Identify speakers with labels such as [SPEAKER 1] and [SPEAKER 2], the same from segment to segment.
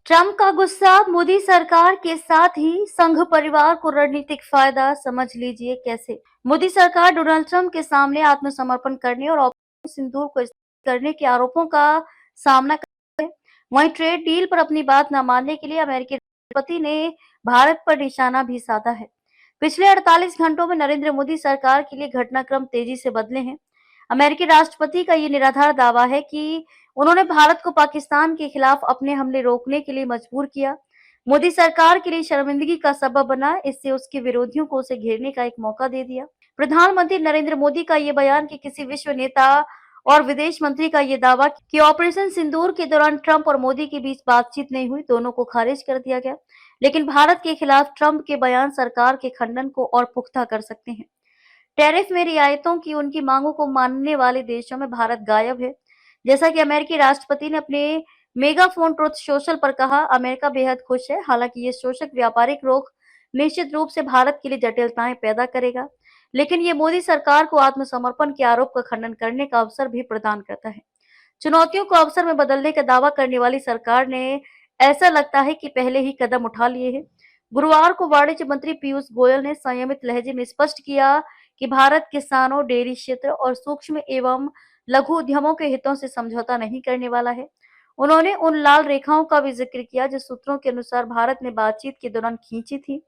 [SPEAKER 1] Trump का गुस्सा मोदी सरकार के साथ ही संघ परिवार को रणनीतिक फायदा, समझ लीजिए कैसे। मोदी सरकार डोनाल्ड ट्रंप के सामने आत्मसमर्पण करने और ऑपरेशन सिंदूर को स्थगित करने के आरोपों का सामना कर रही है। वहीं ट्रेड डील पर अपनी बात न मानने के लिए अमेरिकी राष्ट्रपति ने भारत पर निशाना भी साधा है। पिछले 48 घंटों में नरेंद्र मोदी सरकार के लिए घटनाक्रम तेजी से बदले हैं। अमेरिकी राष्ट्रपति का ये निराधार दावा है कि उन्होंने भारत को पाकिस्तान के खिलाफ अपने हमले रोकने के लिए मजबूर किया। मोदी सरकार के लिए शर्मिंदगी का सबब बना, इससे उसके विरोधियों को उसे घेरने का एक मौका दे दिया। प्रधानमंत्री नरेंद्र मोदी का ये बयान कि किसी विश्व नेता और विदेश मंत्री का ये दावा कि ऑपरेशन सिंदूर के दौरान ट्रंप और मोदी के बीच बातचीत नहीं हुई, दोनों को खारिज कर दिया गया। लेकिन भारत के खिलाफ ट्रंप के बयान सरकार के खंडन को और पुख्ता कर सकते हैं। टैरिफ में रियायतों की उनकी मांगों को मानने वाले देशों में भारत गायब है। जैसा कि अमेरिकी राष्ट्रपति ने अपने मेगाफोन ट्रुथ सोशल पर कहा, अमेरिका बेहद खुश है। हालांकि ये शोषक व्यापारिक रोक निश्चित रूप से भारत के लिए जटिलताएं पैदा करेगा, लेकिन ये मोदी सरकार को आत्मसमर्पण के आरोप का खंडन करने का अवसर भी प्रदान करता है। चुनौतियों को अवसर में बदलने का दावा करने वाली सरकार ने ऐसा लगता है कि पहले ही कदम उठा लिए हैं। गुरुवार को वाणिज्य मंत्री पीयूष गोयल ने संयमित लहजे में स्पष्ट किया कि भारत किसानों, डेयरी क्षेत्र और सूक्ष्म एवं लघु उद्यमों के हितों से समझौता नहीं करने वाला है। उन्होंने उन लाल रेखाओं का भी जिक्र किया जो सूत्रों के अनुसार भारत ने बातचीत के दौरान खींची थी,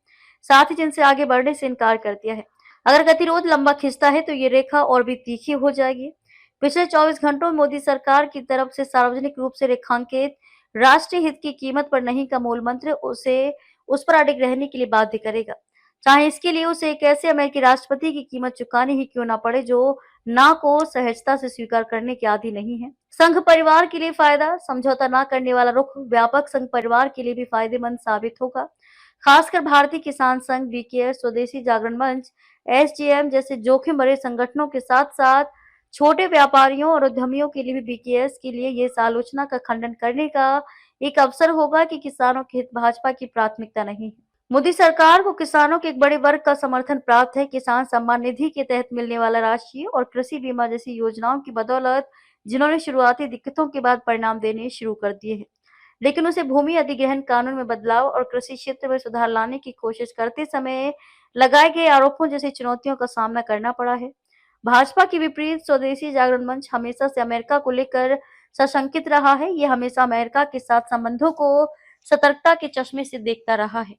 [SPEAKER 1] साथ ही जिनसे आगे बढ़ने से इनकार कर दिया है। अगर गतिरोध लंबा खिंचता है तो ये रेखा और भी तीखी हो जाएगी। पिछले 24 घंटों में मोदी सरकार की तरफ से सार्वजनिक रूप से रेखांकित राष्ट्रीय हित की कीमत पर नहीं का मूल मंत्र उसे उस पर अडिग रहने के लिए बाध्य करेगा, चाहे इसके लिए उसे एक ऐसे अमेरिकी राष्ट्रपति की कीमत चुकानी ही क्यों ना पड़े जो ना को सहजता से स्वीकार करने के आदी नहीं है। संघ परिवार के लिए फायदा, समझौता न करने वाला रुख व्यापक संघ परिवार के लिए भी फायदेमंद साबित होगा। खासकर भारतीय किसान संघ, बीकेएस, स्वदेशी जागरण मंच, एसजेएम जैसे जोखिम भरे संगठनों के साथ साथ छोटे व्यापारियों और उद्यमियों के लिए भी बीकेएस के लिए ये इस आलोचना का खंडन करने का एक अवसर होगा कि किसानों के हित भाजपा की प्राथमिकता नहीं है। मोदी सरकार को किसानों के एक बड़े वर्ग का समर्थन प्राप्त है। किसान सम्मान निधि के तहत मिलने वाला राशि और कृषि बीमा जैसी योजनाओं की बदौलत जिन्होंने शुरुआती दिक्कतों के बाद परिणाम देने शुरू कर दिए हैं, लेकिन उसे भूमि अधिग्रहण कानून में बदलाव और कृषि क्षेत्र में सुधार लाने की कोशिश करते समय लगाए गए आरोपों जैसी चुनौतियों का सामना करना पड़ा है। भाजपा के विपरीत स्वदेशी जागरण मंच हमेशा से अमेरिका को लेकर सशंकित रहा है। ये हमेशा अमेरिका के साथ संबंधों को सतर्कता के चश्मे से देखता रहा है।